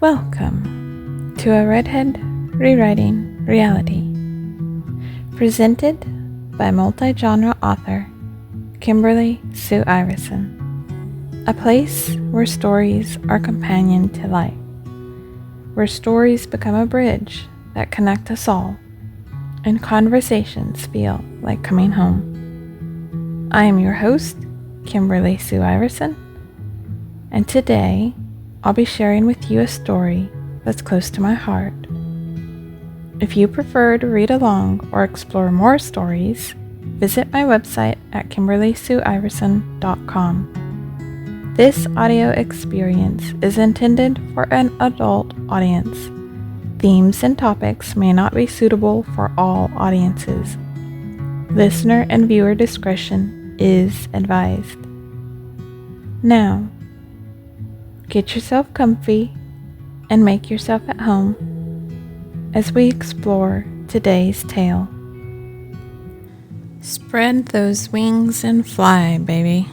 Welcome to a redhead rewriting reality, presented by multi-genre author Kimberly Sue Iverson, a place where stories are companion to life, where stories become a bridge that connect us all, and conversations feel like coming home. I am your host, Kimberly Sue Iverson, and today I'll be sharing with you a story that's close to my heart. If you prefer to read along or explore more stories, visit my website at kimberlysueiverson.com. This audio experience is intended for an adult audience. Themes and topics may not be suitable for all audiences. Listener and viewer discretion is advised. Now, get yourself comfy and make yourself at home as we explore today's tale. Spread those wings and fly, baby.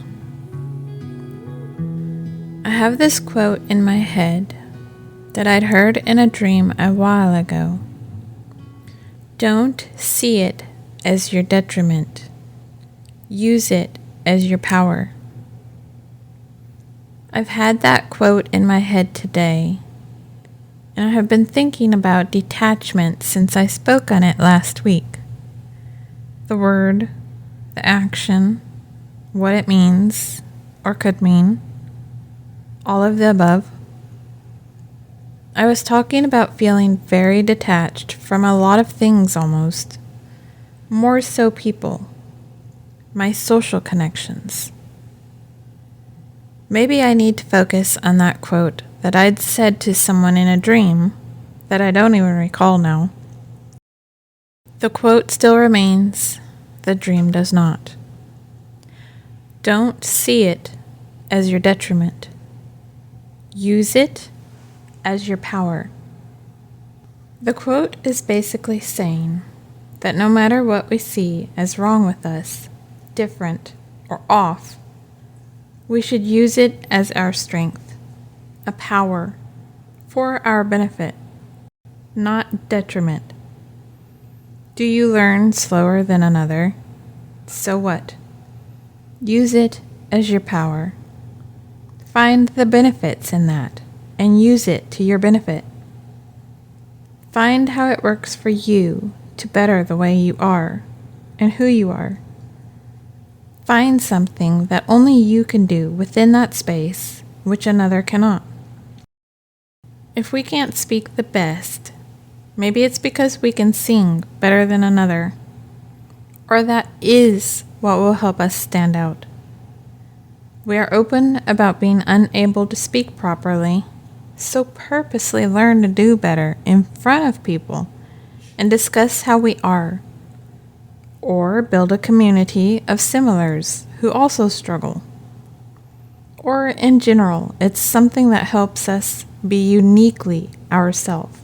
I have this quote in my head that I'd heard in a dream a while ago. Don't see it as your detriment. Use it as your power. I've had that quote in my head today, and I have been thinking about detachment since I spoke on it last week. The word, the action, what it means, or could mean, all of the above. I was talking about feeling very detached from a lot of things almost, more so people, my social connections. Maybe I need to focus on that quote that I'd said to someone in a dream that I don't even recall now. The quote still remains, the dream does not. Don't see it as your detriment. Use it as your power. The quote is basically saying that no matter what we see as wrong with us, different, or off, we should use it as our strength, a power, for our benefit, not detriment. Do you learn slower than another? So what? Use it as your power. Find the benefits in that and use it to your benefit. Find how it works for you to better the way you are and who you are. Find something that only you can do within that space, which another cannot. If we can't speak the best, maybe it's because we can sing better than another, or that is what will help us stand out. We are open about being unable to speak properly, so purposely learn to do better in front of people and discuss how we are. Or build a community of similars who also struggle. Or in general, it's something that helps us be uniquely ourselves.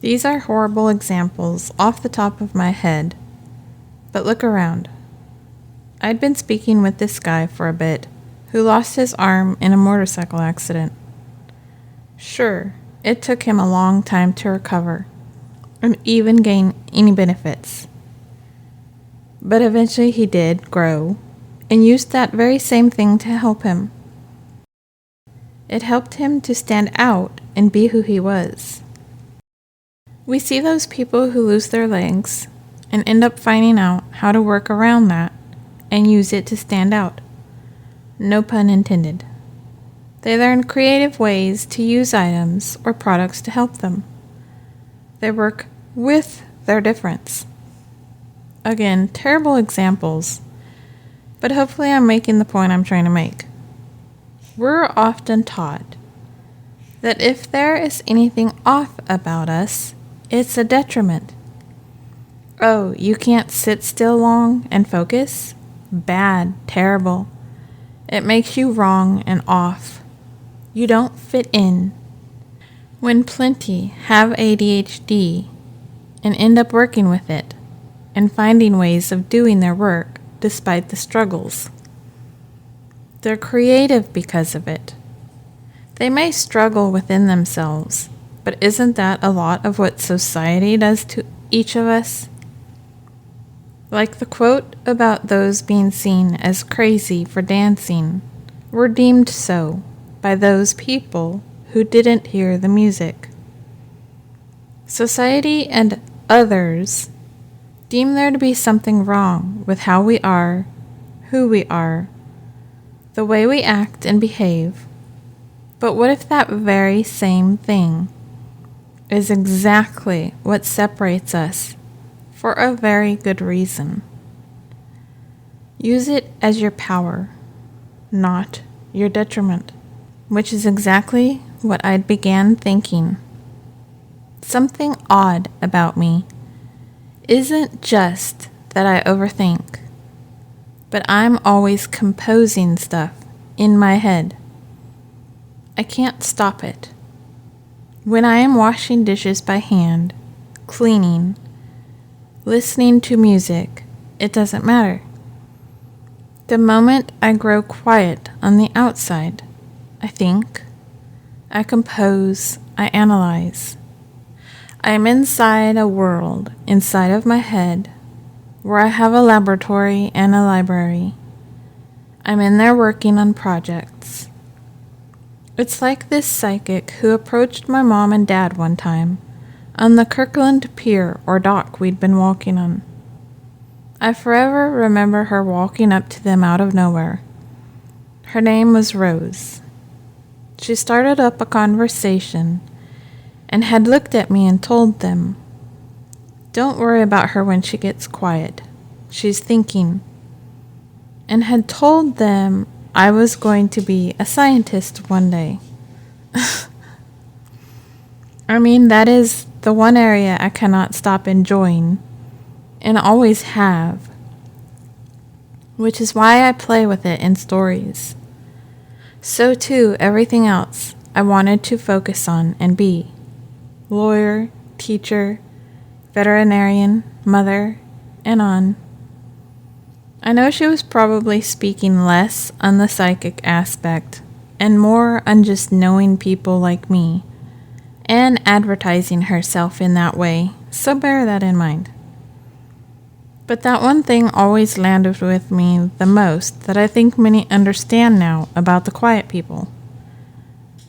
These are horrible examples off the top of my head, but look around. I'd been speaking with this guy for a bit who lost his arm in a motorcycle accident. Sure, it took him a long time to recover and even gain any benefits. But eventually he did grow and used that very same thing to help him. It helped him to stand out and be who he was. We see those people who lose their legs and end up finding out how to work around that and use it to stand out. No pun intended. They learn creative ways to use items or products to help them. They work with their difference. Again, terrible examples, but hopefully I'm making the point I'm trying to make. We're often taught that if there is anything off about us, it's a detriment. Oh, you can't sit still long and focus? Bad, terrible. It makes you wrong and off. You don't fit in. When plenty have ADHD and end up working with it, and finding ways of doing their work despite the struggles. They're creative because of it. They may struggle within themselves, but isn't that a lot of what society does to each of us? Like the quote about those being seen as crazy for dancing were deemed so by those people who didn't hear the music. Society and others deem there to be something wrong with how we are, who we are, the way we act and behave. But what if that very same thing is exactly what separates us for a very good reason? Use it as your power, not your detriment, which is exactly what I began thinking. Something odd about me isn't just that I overthink, but I'm always composing stuff in my head. I can't stop it. When I am washing dishes by hand, cleaning, listening to music, it doesn't matter. The moment I grow quiet on the outside, I think, I compose, I analyze. I am inside a world, inside of my head, where I have a laboratory and a library. I'm in there working on projects. It's like this psychic who approached my mom and dad one time on the Kirkland pier or dock we'd been walking on. I forever remember her walking up to them out of nowhere. Her name was Rose. She started up a conversation and had looked at me and told them, "Don't worry about her when she gets quiet. She's thinking." And had told them I was going to be a scientist one day. I mean, that is the one area I cannot stop enjoying, and always have, which is why I play with it in stories. So too, everything else I wanted to focus on and be. Lawyer, teacher, veterinarian, mother, and on. I know she was probably speaking less on the psychic aspect and more on just knowing people like me and advertising herself in that way, so bear that in mind. But that one thing always landed with me the most that I think many understand now about the quiet people.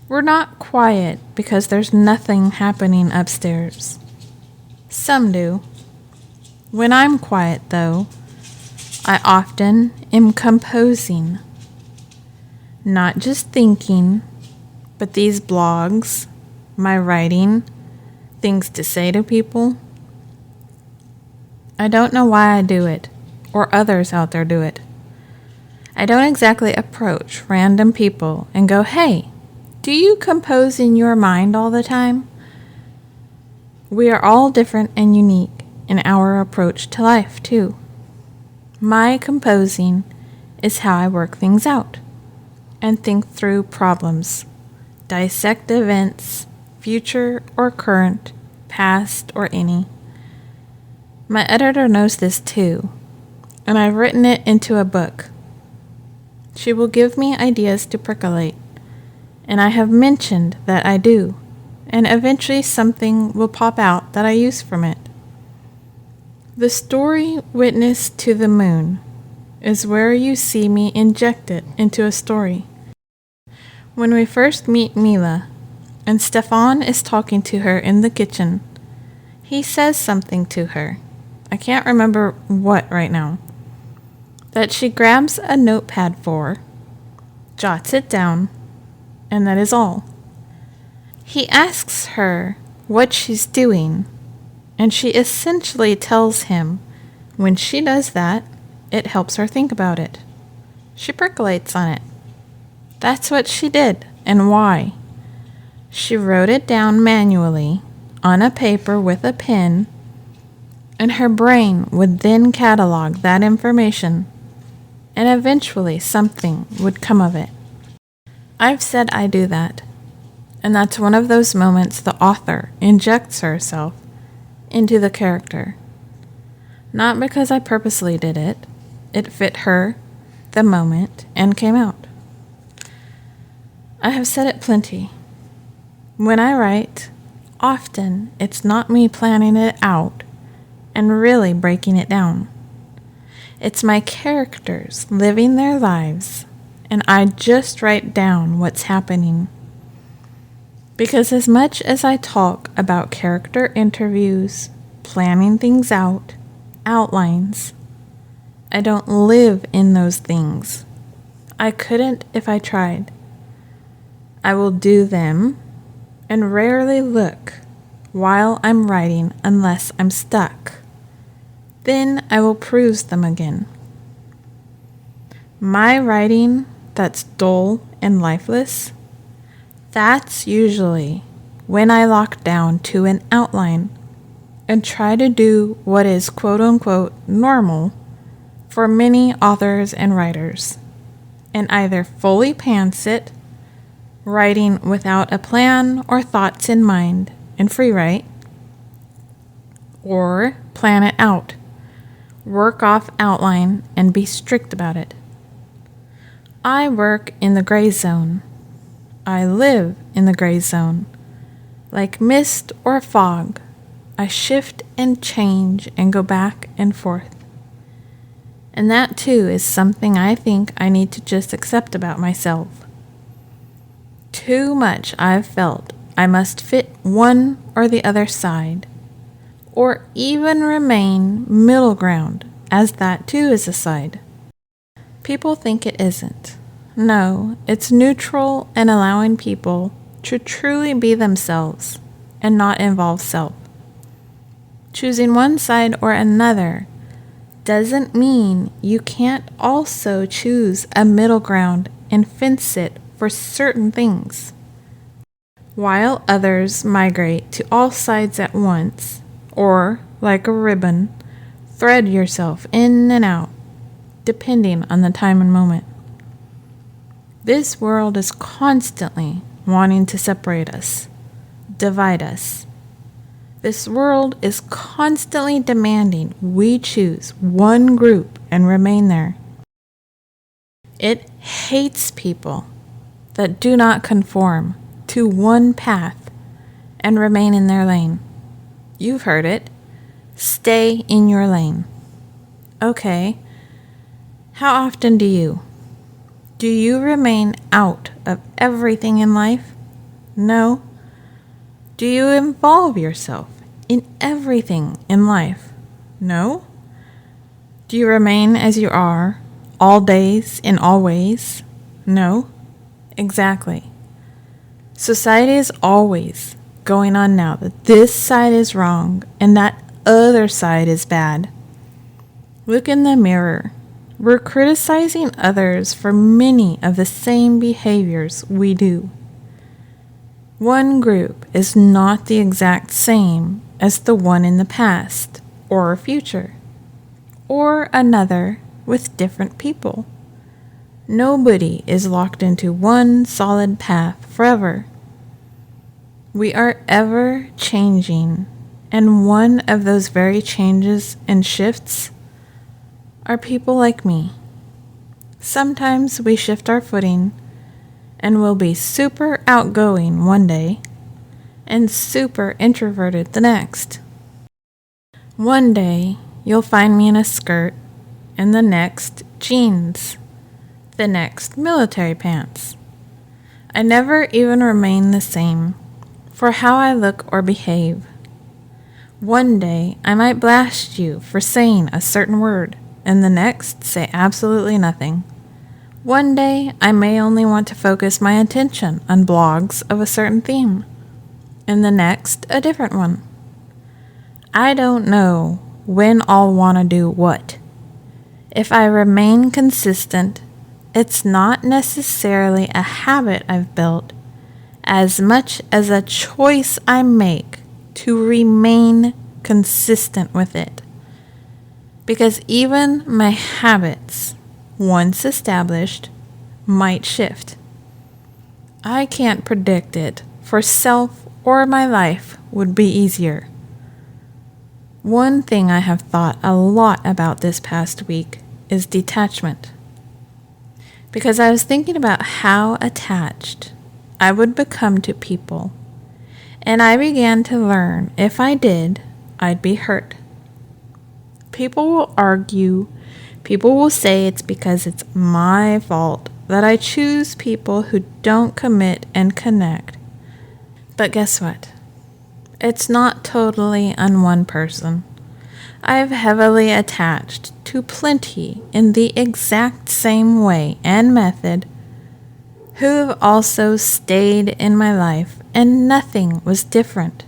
We're not quiet because there's nothing happening upstairs. Some do. When I'm quiet, though, I often am composing. Not just thinking, but these blogs, my writing, things to say to people. I don't know why I do it, or others out there do it. I don't exactly approach random people and go, "Hey, do you compose in your mind all the time?" We are all different and unique in our approach to life, too. My composing is how I work things out and think through problems, dissect events, future or current, past or any. My editor knows this too, and I've written it into a book. She will give me ideas to percolate, and I have mentioned that I do, and eventually something will pop out that I use from it. The story Witness to the Moon is where you see me inject it into a story. When we first meet Mila, and Stefan is talking to her in the kitchen, he says something to her. I can't remember what right now. That she grabs a notepad for, jots it down, and that is all. He asks her what she's doing, and she essentially tells him when she does that, it helps her think about it. She percolates on it. That's what she did, and why. She wrote it down manually on a paper with a pen, and her brain would then catalog that information, and eventually something would come of it. I've said I do that, and that's one of those moments the author injects herself into the character. Not because I purposely did it. It fit her, the moment, and came out. I have said it plenty. When I write, often it's not me planning it out and really breaking it down. It's my characters living their lives, and I just write down what's happening. Because as much as I talk about character interviews, planning things out, outlines, I don't live in those things. I couldn't if I tried. I will do them and rarely look while I'm writing unless I'm stuck. Then I will peruse them again. My writing that's dull and lifeless, that's usually when I lock down to an outline and try to do what is quote-unquote normal for many authors and writers, and either fully pants it, writing without a plan or thoughts in mind and free write, or plan it out, work off outline, and be strict about it. I work in the gray zone. I live in the gray zone. Like mist or fog, I shift and change and go back and forth. And that too is something I think I need to just accept about myself. Too much I've felt I must fit one or the other side, or even remain middle ground, as that too is a side. People think it isn't. No, it's neutral and allowing people to truly be themselves and not involve self. Choosing one side or another doesn't mean you can't also choose a middle ground and fence it for certain things. While others migrate to all sides at once, or, like a ribbon, thread yourself in and out, depending on the time and moment. This world is constantly wanting to separate us, divide us. This world is constantly demanding we choose one group and remain there. It hates people that do not conform to one path and remain in their lane. You've heard it. Stay in your lane. Okay. How often do you? Do you remain out of everything in life? No. Do you involve yourself in everything in life? No. Do you remain as you are, all days, in all ways? No. Exactly. Society is always going on now that this side is wrong and that other side is bad. Look in the mirror. We're criticizing others for many of the same behaviors we do. One group is not the exact same as the one in the past or future, or another with different people. Nobody is locked into one solid path forever. We are ever changing, and one of those very changes and shifts are people like me. Sometimes we shift our footing and we'll be super outgoing one day and super introverted the next. One day you'll find me in a skirt, and the next jeans, the next military pants. I never even remain the same for how I look or behave. One day I might blast you for saying a certain word, and the next say absolutely nothing. One day I may only want to focus my attention on blogs of a certain theme, and the next a different one. I don't know when I'll want to do what. If I remain consistent, it's not necessarily a habit I've built as much as a choice I make to remain consistent with it. Because even my habits, once established, might shift. I can't predict it, for self or my life would be easier. One thing I have thought a lot about this past week is detachment. Because I was thinking about how attached I would become to people, and I began to learn if I did, I'd be hurt. People will argue, people will say it's because it's my fault that I choose people who don't commit and connect. But guess what? It's not totally on one person. I've heavily attached to plenty in the exact same way and method who have also stayed in my life, and nothing was different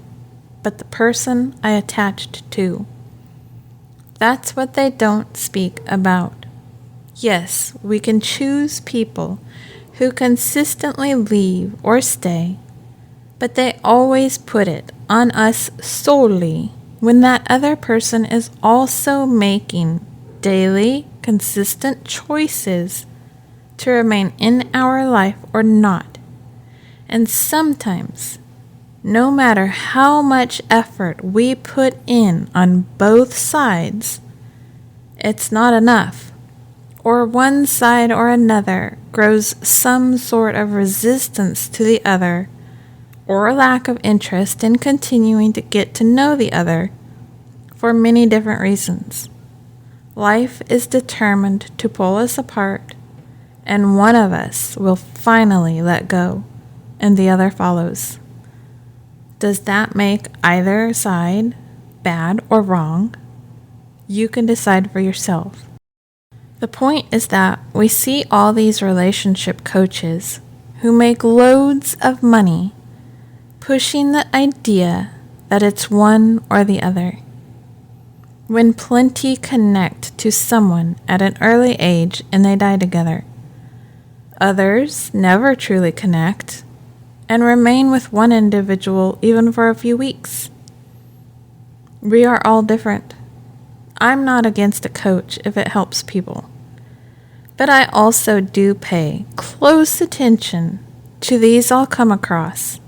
but the person I attached to. That's what they don't speak about. Yes, we can choose people who consistently leave or stay, but they always put it on us solely when that other person is also making daily, consistent choices to remain in our life or not. And sometimes, no matter how much effort we put in on both sides, it's not enough, or one side or another grows some sort of resistance to the other, or a lack of interest in continuing to get to know the other for many different reasons. Life is determined to pull us apart, and one of us will finally let go, and the other follows. Does that make either side bad or wrong? You can decide for yourself. The point is that we see all these relationship coaches who make loads of money pushing the idea that it's one or the other. When plenty connect to someone at an early age and they die together, others never truly connect and remain with one individual even for a few weeks. We are all different. I'm not against a coach if it helps people, but I also do pay close attention to these I'll come across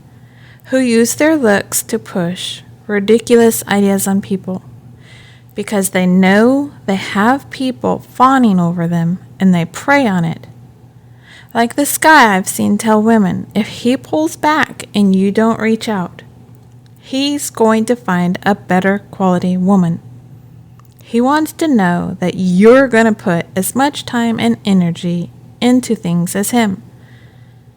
who use their looks to push ridiculous ideas on people because they know they have people fawning over them and they prey on it. Like this guy I've seen tell women, if he pulls back and you don't reach out, he's going to find a better quality woman. He wants to know that you're going to put as much time and energy into things as him.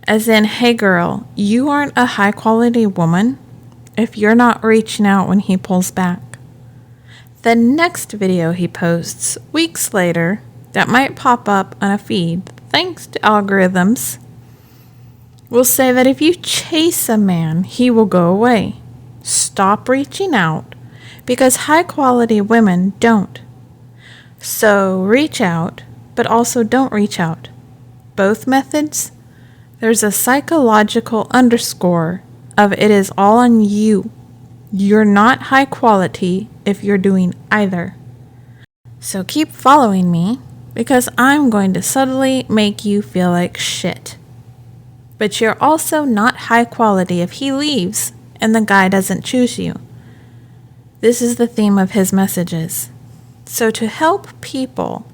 As in, hey girl, you aren't a high quality woman if you're not reaching out when he pulls back. The next video he posts weeks later that might pop up on a feed thanks to algorithms will say that if you chase a man, he will go away. Stop reaching out because high quality women don't. So reach out, but also don't reach out. Both methods, there's a psychological underscore of it is all on you. You're not high quality if you're doing either. So keep following me because I'm going to subtly make you feel like shit. But you're also not high quality if he leaves and the guy doesn't choose you. This is the theme of his messages. So to help people,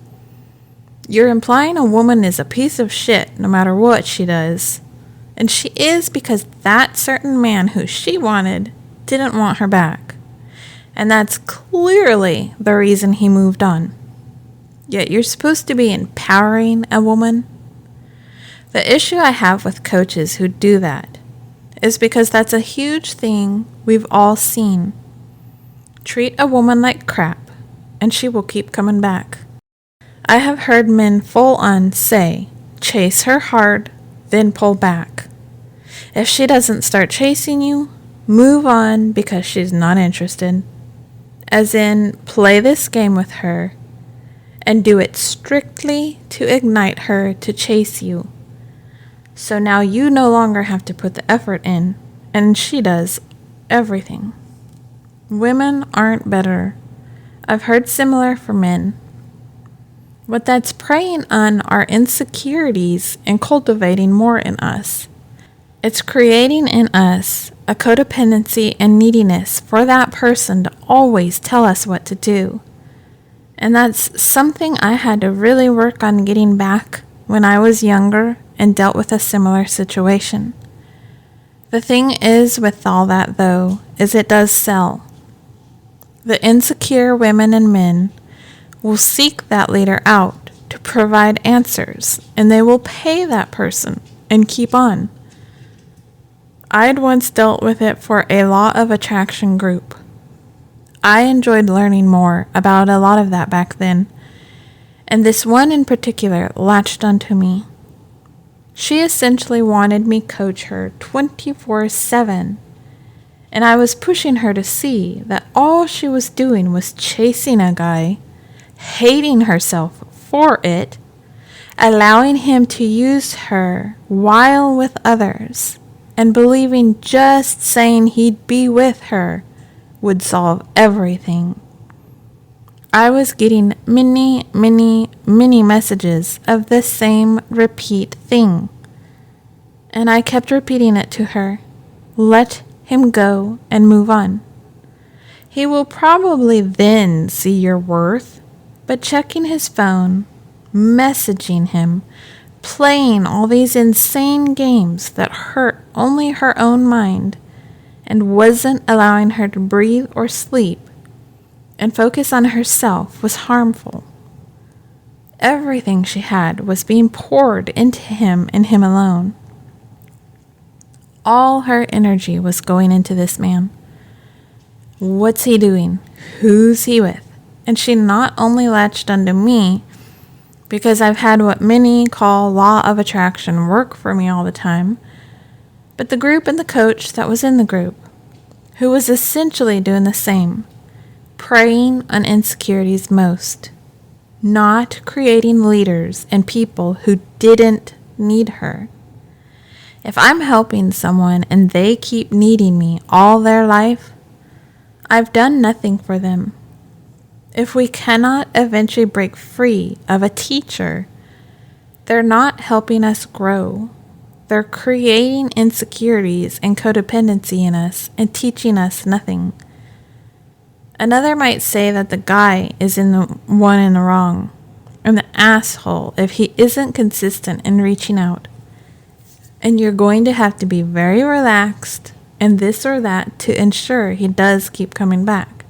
you're implying a woman is a piece of shit no matter what she does. And she is because that certain man who she wanted didn't want her back. And that's clearly the reason he moved on. Yet you're supposed to be empowering a woman. The issue I have with coaches who do that is because that's a huge thing we've all seen. Treat a woman like crap, and she will keep coming back. I have heard men full on say, chase her hard, then pull back. If she doesn't start chasing you, move on because she's not interested. As in, play this game with her and do it strictly to ignite her to chase you. So now you no longer have to put the effort in, and she does everything. Women aren't better. I've heard similar for men. What that's preying on are insecurities and cultivating more in us. It's creating in us a codependency and neediness for that person to always tell us what to do. And that's something I had to really work on getting back when I was younger and dealt with a similar situation. The thing is with all that, though, is it does sell. The insecure women and men will seek that leader out to provide answers, and they will pay that person and keep on. I had once dealt with it for a law of attraction group. I enjoyed learning more about a lot of that back then, and this one in particular latched onto me. She essentially wanted me coach her 24/7, and I was pushing her to see that all she was doing was chasing a guy, hating herself for it, allowing him to use her while with others, and believing just saying he'd be with her would solve everything. I was getting many messages of the same repeat thing. And I kept repeating it to her. Let him go and move on. He will probably then see your worth, but checking his phone, messaging him, playing all these insane games that hurt only her own mind and wasn't allowing her to breathe or sleep and focus on herself was harmful. Everything she had was being poured into him and him alone. All her energy was going into this man. What's he doing? Who's he with? And she not only latched onto me, because I've had what many call law of attraction work for me all the time, but the group and the coach that was in the group, who was essentially doing the same. Preying on insecurities most, not creating leaders and people who didn't need her. If I'm helping someone and they keep needing me all their life, I've done nothing for them. If we cannot eventually break free of a teacher, they're not helping us grow. They're creating insecurities and codependency in us and teaching us nothing. Another might say that the guy is in the wrong, and the asshole if he isn't consistent in reaching out. And you're going to have to be very relaxed and this or that to ensure he does keep coming back.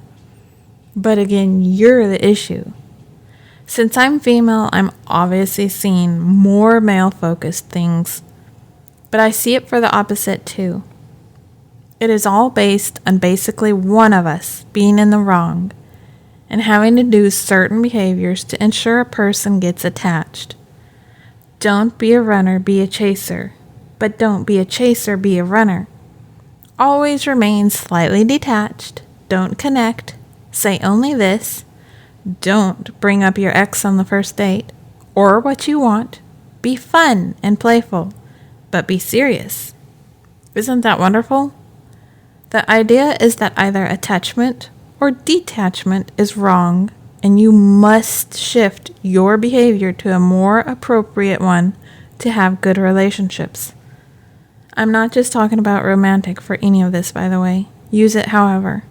But again, you're the issue. Since I'm female, I'm obviously seeing more male-focused things, but I see it for the opposite too. It is all based on basically one of us being in the wrong and having to do certain behaviors to ensure a person gets attached. Don't be a runner, be a chaser. But don't be a chaser, be a runner. Always remain slightly detached. Don't connect. Say only this. Don't bring up your ex on the first date or what you want. Be fun and playful, but be serious. Isn't that wonderful? The idea is that either attachment or detachment is wrong, and you must shift your behavior to a more appropriate one to have good relationships. I'm not just talking about romantic for any of this, by the way. Use it however.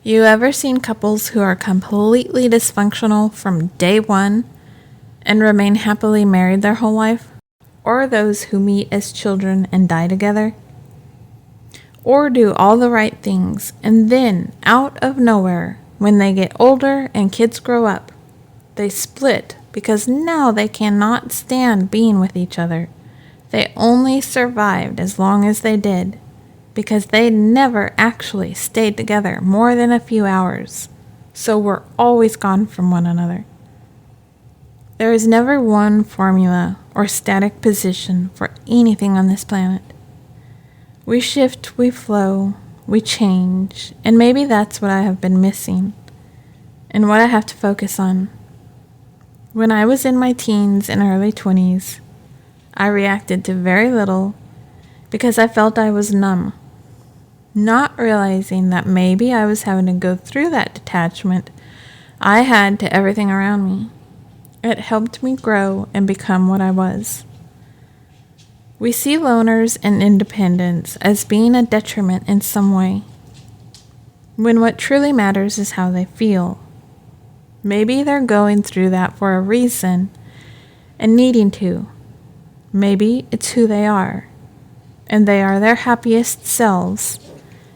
You ever seen couples who are completely dysfunctional from day one and remain happily married their whole life? Or those who meet as children and die together? Or do all the right things and then, out of nowhere, when they get older and kids grow up, they split because now they cannot stand being with each other. They only survived as long as they did because they never actually stayed together more than a few hours, so were always gone from one another. There is never one formula or static position for anything on this planet. We shift, we flow, we change, and maybe that's what I have been missing and what I have to focus on. When I was in my teens and early 20s, I reacted to very little because I felt I was numb, not realizing that maybe I was having to go through that detachment I had to everything around me. It helped me grow and become what I was. We see loners and independence as being a detriment in some way, when what truly matters is how they feel. Maybe they're going through that for a reason and needing to. Maybe it's who they are. and they are their happiest selves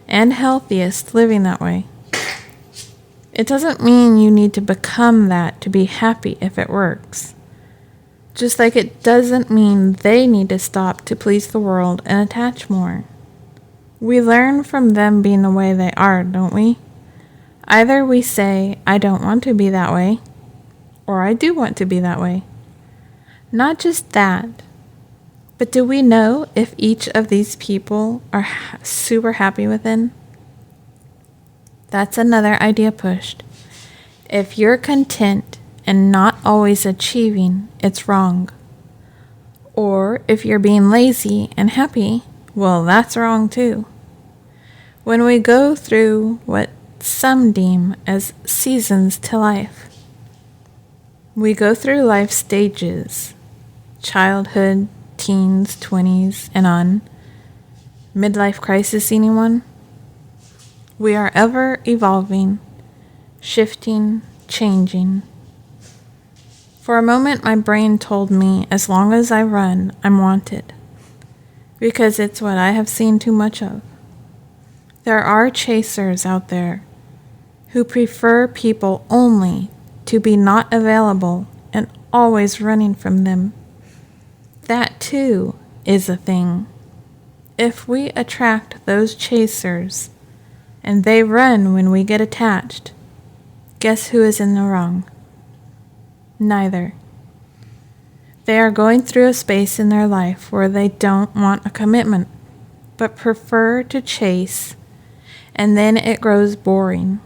and healthiest living that way. It doesn't mean you need to become that to be happy if it works. Just like it doesn't mean they need to stop to please the world and attach more. We learn from them being the way they are, don't we? Either we say, I don't want to be that way, or I do want to be that way. Not just that, but do we know if each of these people are super happy within? That's another idea pushed. If you're content and not always achieving, it's wrong. Or if you're being lazy and happy, well, that's wrong too. When we go through what some deem as seasons to life, we go through life stages, childhood, teens, 20s, and on. Midlife crisis, anyone? We are ever evolving, shifting, changing. For a moment, my brain told me as long as I run, I'm wanted, because it's what I have seen too much of. There are chasers out there who prefer people only to be not available and always running from them. That too is a thing. If we attract those chasers and they run when we get attached, guess who is in the wrong? Neither. They are going through a space in their life where they don't want a commitment, but prefer to chase, and then it grows boring.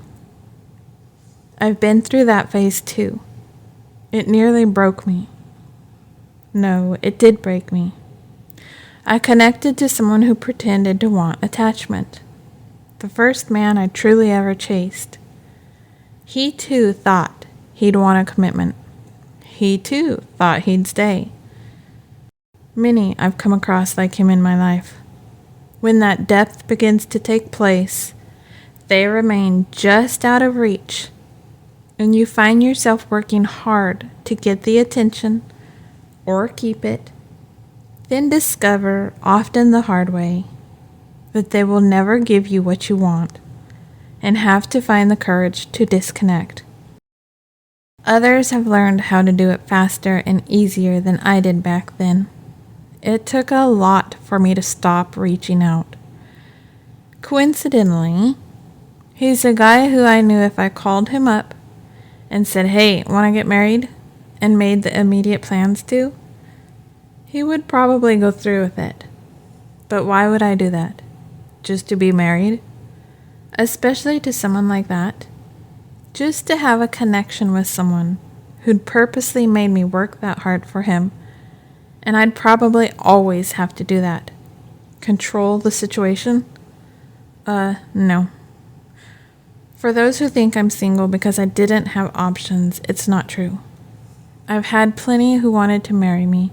I've been through that phase too. It nearly broke me. No, it did break me. I connected to someone who pretended to want attachment. The first man I truly ever chased. He too thought he'd want a commitment. He too thought he'd stay. Many I've come across like him in my life. When that depth begins to take place, they remain just out of reach, and you find yourself working hard to get the attention or keep it, then discover, often the hard way, that they will never give you what you want, and have to find the courage to disconnect. Others have learned how to do it faster and easier than I did back then. It took a lot for me to stop reaching out. Coincidentally, he's a guy who I knew if I called him up and said, hey, want to get married? And made the immediate plans to, he would probably go through with it. But why would I do that? Just to be married? Especially to someone like that? Just to have a connection with someone who'd purposely made me work that hard for him, and I'd probably always have to do that. Control the situation? No. For those who think I'm single because I didn't have options, it's not true. I've had plenty who wanted to marry me.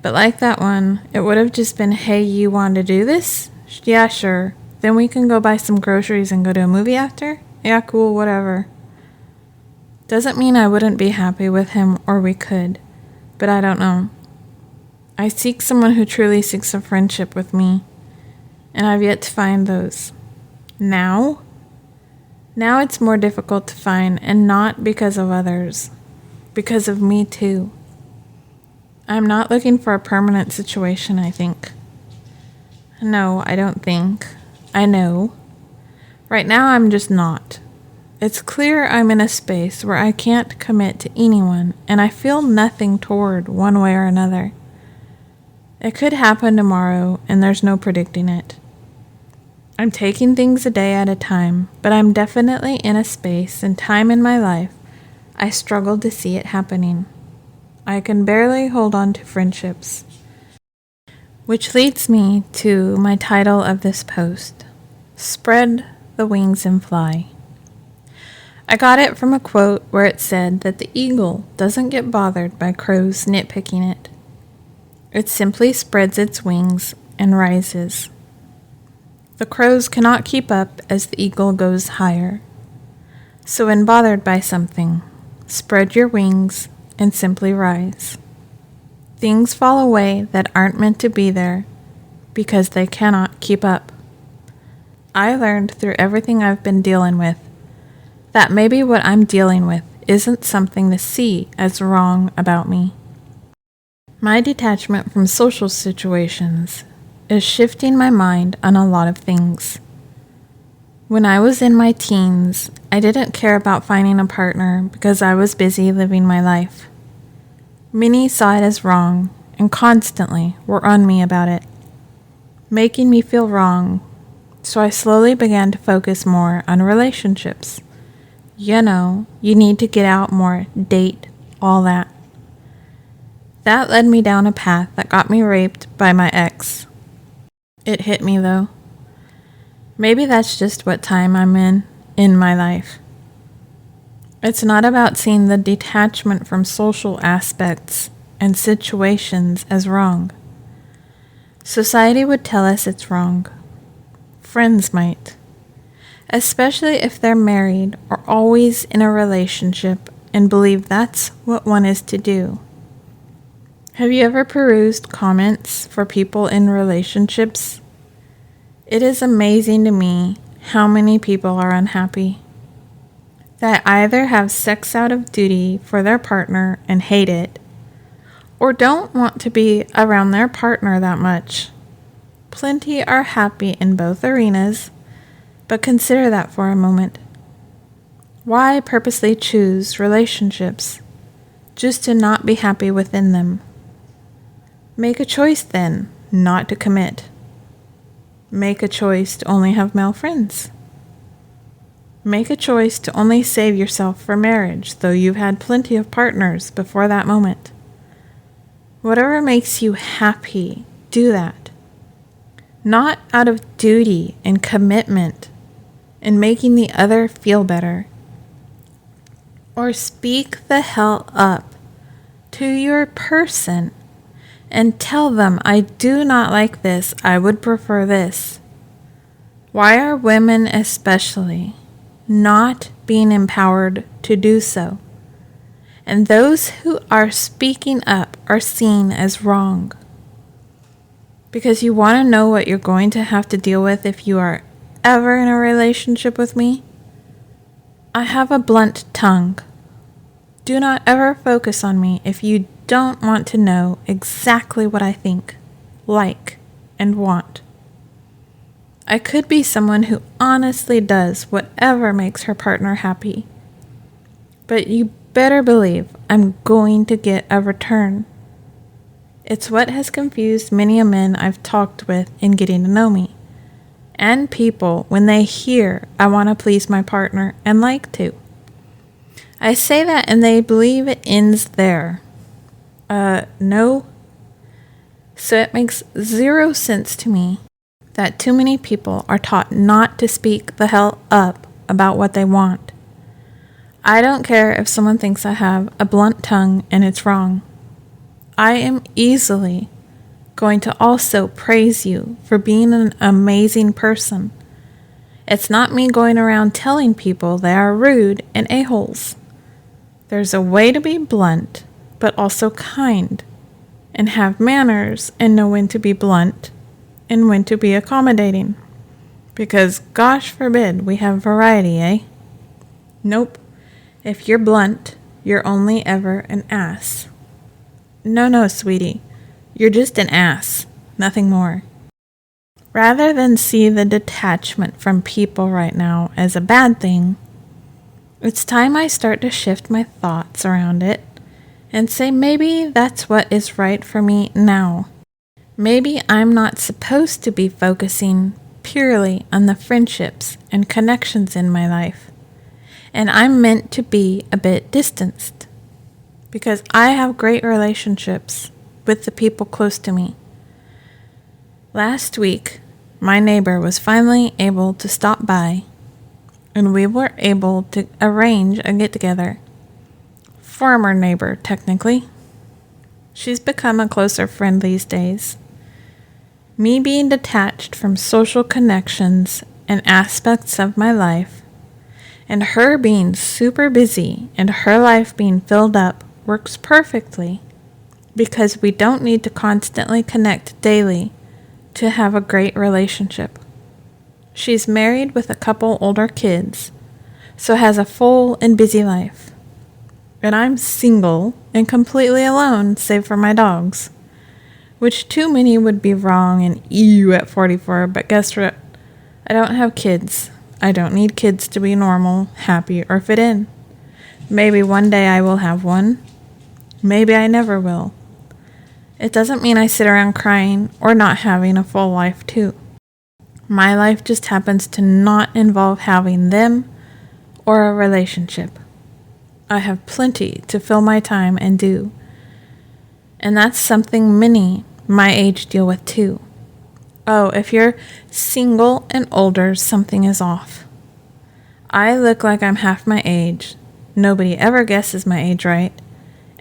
But like that one, it would have just been, hey, you want to do this? Yeah, sure. Then we can go buy some groceries and go to a movie after? Yeah, cool, whatever. Doesn't mean I wouldn't be happy with him, or we could. But I don't know. I seek someone who truly seeks a friendship with me, and I've yet to find those. Now it's more difficult to find, and not because of others. Because of me too. I'm not looking for a permanent situation, I think. No, I don't think. I know. Right now, I'm just not. It's clear I'm in a space where I can't commit to anyone, and I feel nothing toward one way or another. It could happen tomorrow, and there's no predicting it. I'm taking things a day at a time, but I'm definitely in a space and time in my life I struggle to see it happening. I can barely hold on to friendships. Which leads me to my title of this post, Spread the Wings and Fly. I got it from a quote where it said that the eagle doesn't get bothered by crows nitpicking it. It simply spreads its wings and rises. The crows cannot keep up as the eagle goes higher. So when bothered by something, spread your wings and simply rise. Things fall away that aren't meant to be there, because they cannot keep up. I learned through everything I've been dealing with that maybe what I'm dealing with isn't something to see as wrong about me. My detachment from social situations is shifting my mind on a lot of things. When I was in my teens, I didn't care about finding a partner because I was busy living my life. Many saw it as wrong and constantly were on me about it, making me feel wrong, so I slowly began to focus more on relationships. You know, you need to get out more, date, all that. That led me down a path that got me raped by my ex. It hit me though. Maybe that's just what time I'm in my life. It's not about seeing the detachment from social aspects and situations as wrong. Society would tell us it's wrong. Friends might. Especially if they're married or always in a relationship and believe that's what one is to do. Have you ever perused comments for people in relationships? It is amazing to me how many people are unhappy. That either have sex out of duty for their partner and hate it, or don't want to be around their partner that much. Plenty are happy in both arenas, but consider that for a moment. Why purposely choose relationships just to not be happy within them? Make a choice then, not to commit. Make a choice to only have male friends. Make a choice to only save yourself for marriage, though you've had plenty of partners before that moment. Whatever makes you happy, do that. Not out of duty and commitment and making the other feel better. Or speak the hell up to your person and tell them, I do not like this, I would prefer this. Why are women especially not being empowered to do so? And those who are speaking up are seen as wrong. Because you want to know what you're going to have to deal with if you are ever in a relationship with me? I have a blunt tongue. Do not ever focus on me if you don't want to know exactly what I think, like, and want. I could be someone who honestly does whatever makes her partner happy. But you better believe I'm going to get a return. It's what has confused many a men I've talked with in getting to know me. And people when they hear I want to please my partner and like to. I say that and they believe it ends there. No. So it makes zero sense to me that too many people are taught not to speak the hell up about what they want. I don't care if someone thinks I have a blunt tongue and it's wrong. I am easily going to also praise you for being an amazing person. It's not me going around telling people they are rude and a-holes. There's a way to be blunt, but also kind, and have manners and know when to be blunt and when to be accommodating. Because gosh forbid we have variety, eh? Nope. If you're blunt, you're only ever an ass. No, sweetie. You're just an ass. Nothing more. Rather than see the detachment from people right now as a bad thing, it's time I start to shift my thoughts around it and say maybe that's what is right for me now. Maybe I'm not supposed to be focusing purely on the friendships and connections in my life, and I'm meant to be a bit distanced because I have great relationships with the people close to me. Last week, my neighbor was finally able to stop by, and we were able to arrange a get-together. Former neighbor, technically. She's become a closer friend these days. Me being detached from social connections and aspects of my life, and her being super busy and her life being filled up works perfectly because we don't need to constantly connect daily to have a great relationship. She's married with a couple older kids, so has a full and busy life. And I'm single and completely alone, save for my dogs, which too many would be wrong and ew at 44, but guess what? I don't have kids. I don't need kids to be normal, happy, or fit in. Maybe one day I will have one. Maybe I never will. It doesn't mean I sit around crying or not having a full life too. My life just happens to not involve having them or a relationship. I have plenty to fill my time and do. And that's something many my age deal with too. Oh, if you're single and older, something is off. I look like I'm half my age. Nobody ever guesses my age right.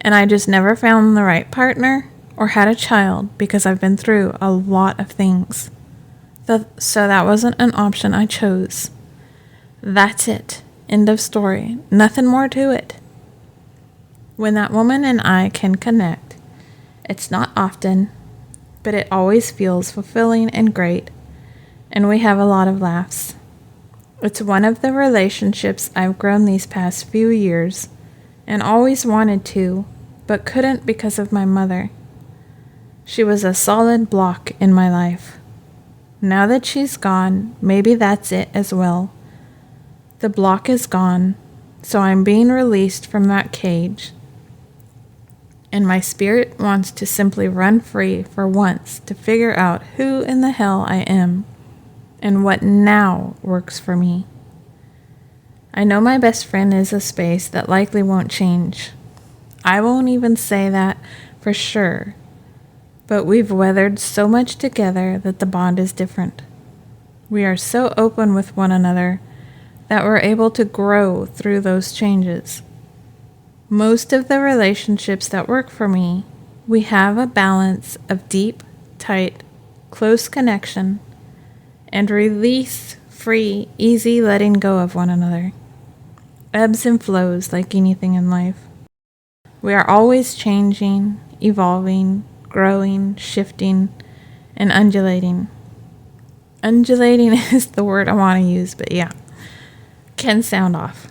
And I just never found the right partner or had a child because I've been through a lot of things. So that wasn't an option I chose. That's it. End of story. Nothing more to it. When that woman and I can connect, it's not often, but it always feels fulfilling and great, and we have a lot of laughs. It's one of the relationships I've grown these past few years, and always wanted to, but couldn't because of my mother. She was a solid block in my life. Now that she's gone, maybe that's it as well. The block is gone, so I'm being released from that cage. And my spirit wants to simply run free for once to figure out who in the hell I am and what now works for me. I know my best friend is a space that likely won't change. I won't even say that for sure, but we've weathered so much together that the bond is different. We are so open with one another that we're able to grow through those changes. Most of the relationships that work for me, we have a balance of deep, tight, close connection and release, free, easy letting go of one another. Ebbs and flows like anything in life. We are always changing, evolving, growing, shifting, and undulating. Undulating is the word I want to use, but yeah, can sound off.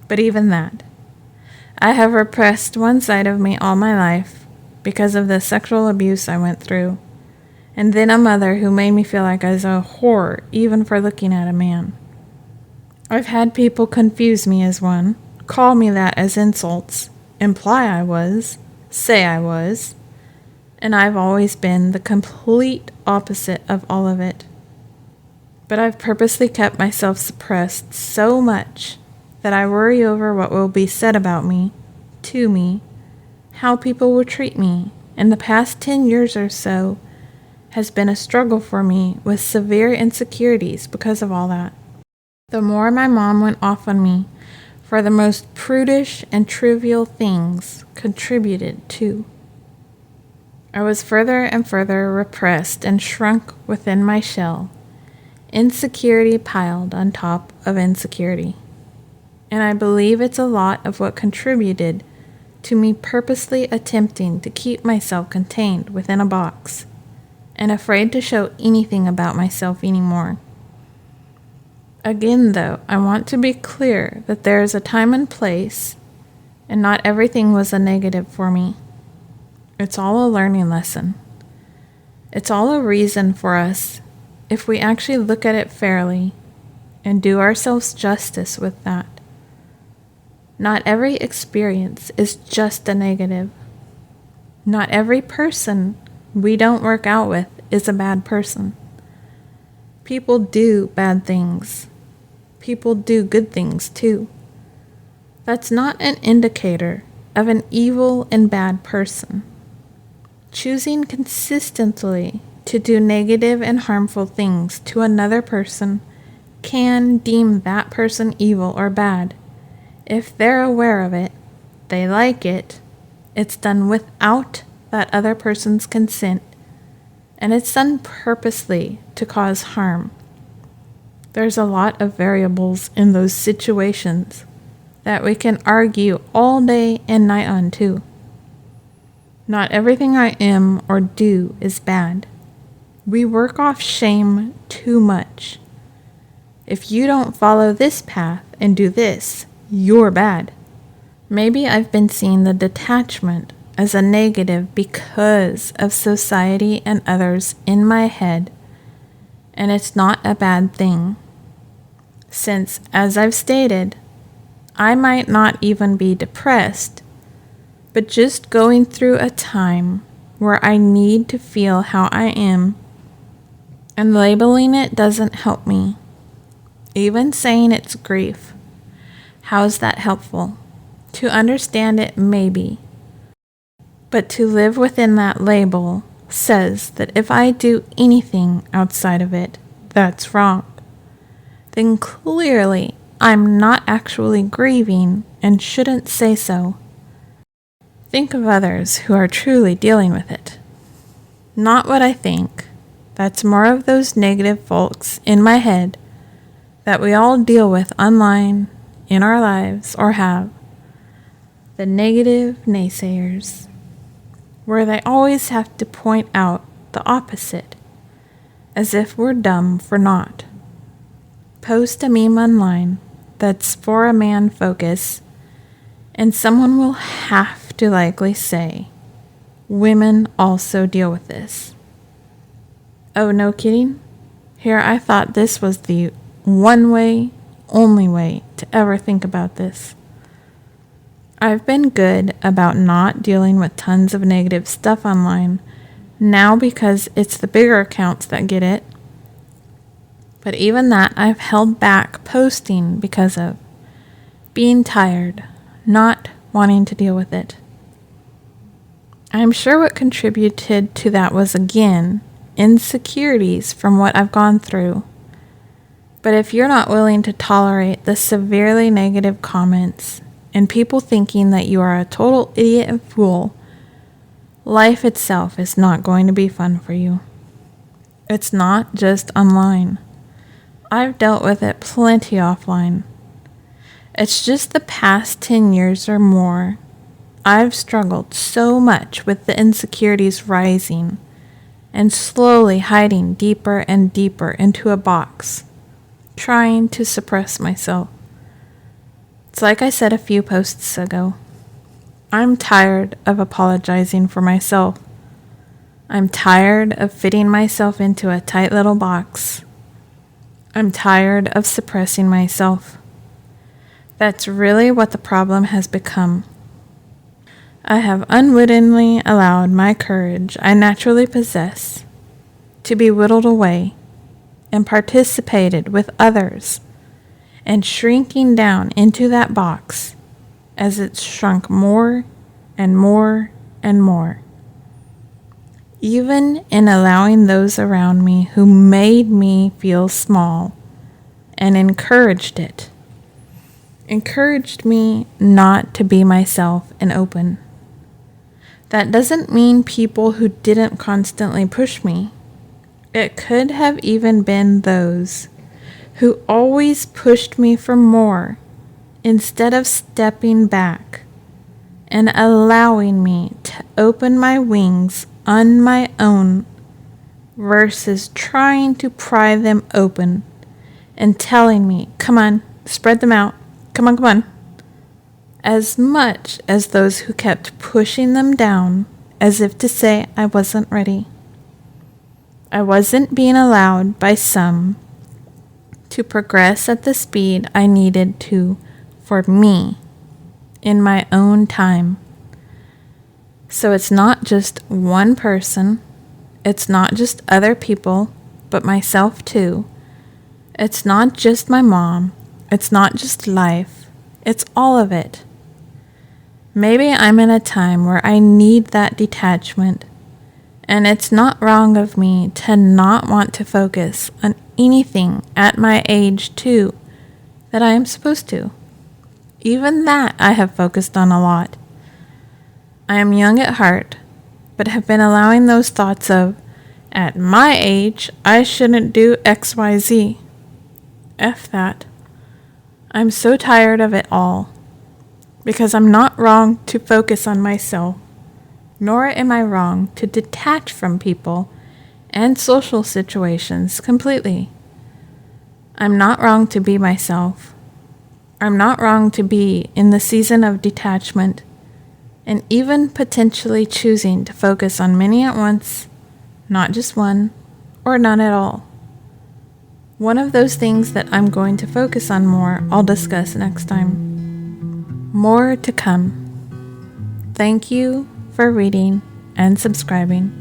But even that. I have repressed one side of me all my life because of the sexual abuse I went through, and then a mother who made me feel like I was a whore even for looking at a man. I've had people confuse me as one, call me that as insults, imply I was, say I was, and I've always been the complete opposite of all of it. But I've purposely kept myself suppressed so much that I worry over what will be said about me, to me, how people will treat me, and the past 10 years or so has been a struggle for me with severe insecurities because of all that. The more my mom went off on me for the most prudish and trivial things contributed to. I was further and further repressed and shrunk within my shell, insecurity piled on top of insecurity. And I believe it's a lot of what contributed to me purposely attempting to keep myself contained within a box and afraid to show anything about myself anymore. Again, though, I want to be clear that there is a time and place, and not everything was a negative for me. It's all a learning lesson. It's all a reason for us, if we actually look at it fairly and do ourselves justice with that. Not every experience is just a negative. Not every person we don't work out with is a bad person. People do bad things. People do good things too. That's not an indicator of an evil and bad person. Choosing consistently to do negative and harmful things to another person can deem that person evil or bad. If they're aware of it, they like it, it's done without that other person's consent, and it's done purposely to cause harm. There's a lot of variables in those situations that we can argue all day and night on too. Not everything I am or do is bad. We work off shame too much. If you don't follow this path and do this, you're bad. Maybe I've been seeing the detachment as a negative because of society and others in my head, and it's not a bad thing. Since, as I've stated, I might not even be depressed, but just going through a time where I need to feel how I am, and labeling it doesn't help me. Even saying it's grief, how is that helpful? To understand it, maybe. But to live within that label says that if I do anything outside of it, that's wrong. Then clearly I'm not actually grieving and shouldn't say so. Think of others who are truly dealing with it. Not what I think. That's more of those negative folks in my head that we all deal with online, in our lives, or have. The negative naysayers, where they always have to point out the opposite, as if we're dumb for not. Post a meme online that's for a man focus, and someone will have to likely say, women also deal with this. Oh, no kidding? Here I thought this was the one way, only way to ever think about this. I've been good about not dealing with tons of negative stuff online now because it's the bigger accounts that get it. But even that I've held back posting because of being tired, not wanting to deal with it. I'm sure what contributed to that was, again, insecurities from what I've gone through. But if you're not willing to tolerate the severely negative comments and people thinking that you are a total idiot and fool, life itself is not going to be fun for you. It's not just online. I've dealt with it plenty offline. It's just the past 10 years or more, I've struggled so much with the insecurities rising and slowly hiding deeper and deeper into a box, trying to suppress myself. It's like I said a few posts ago. I'm tired of apologizing for myself. I'm tired of fitting myself into a tight little box. I'm tired of suppressing myself. That's really what the problem has become. I have unwittingly allowed my courage I naturally possess to be whittled away and participated with others and shrinking down into that box as it's shrunk more and more and more. Even in allowing those around me who made me feel small and encouraged me not to be myself and open. That doesn't mean people who didn't constantly push me. It could have even been those who always pushed me for more instead of stepping back and allowing me to open my wings on my own versus trying to pry them open and telling me, come on, spread them out, come on, as much as those who kept pushing them down as if to say I wasn't ready. I wasn't being allowed by some to progress at the speed I needed to for me in my own time. So it's not just one person, it's not just other people, but myself too. It's not just my mom, it's not just life, it's all of it. Maybe I'm in a time where I need that detachment, and it's not wrong of me to not want to focus on anything at my age too that I am supposed to. Even that I have focused on a lot. I am young at heart, but have been allowing those thoughts of, at my age, I shouldn't do XYZ. F that. I'm so tired of it all, because I'm not wrong to focus on myself, nor am I wrong to detach from people and social situations completely. I'm not wrong to be myself. I'm not wrong to be in the season of detachment and even potentially choosing to focus on many at once, not just one or none at all. One of those things that I'm going to focus on more, I'll discuss next time. More to come. Thank you for reading and subscribing,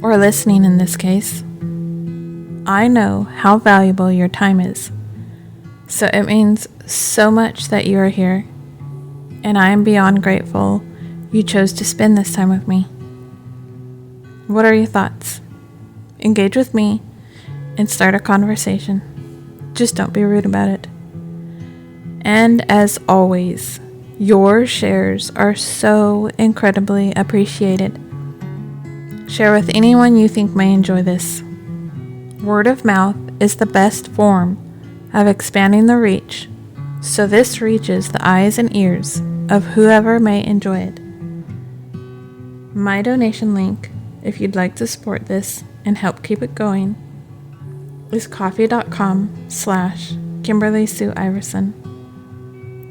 or listening in this case. I know how valuable your time is, so it means so much that you are here, and I am beyond grateful you chose to spend this time with me. What are your thoughts? Engage with me and start a conversation. Just don't be rude about it. And as always, your shares are so incredibly appreciated. Share with anyone you think may enjoy this. Word of mouth is the best form of expanding the reach, so this reaches the eyes and ears of whoever may enjoy it. My donation link, if you'd like to support this and help keep it going, is ko-fi.com/Kimberly Sue Iverson.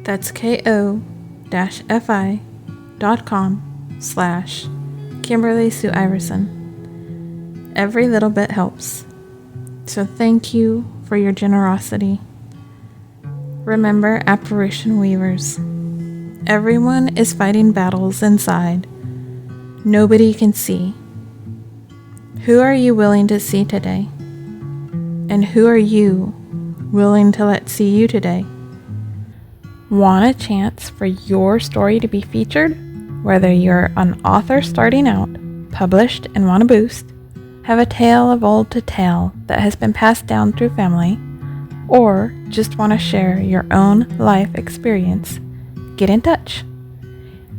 That's ko-fi.com/Kimberly Sue Iverson. Every little bit helps. So thank you for your generosity. Remember, apparition weavers, everyone is fighting battles inside nobody can see. Who are you willing to see today? And who are you willing to let see you today? Want a chance for your story to be featured? Whether you're an author starting out, published and want a boost, have a tale of old to tell that has been passed down through family, or just want to share your own life experience, get in touch.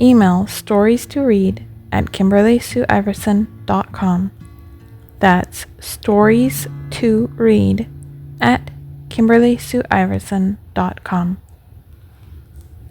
Email stories2read@KimberlySueIverson.com. That's stories2read@KimberlySueIverson.com.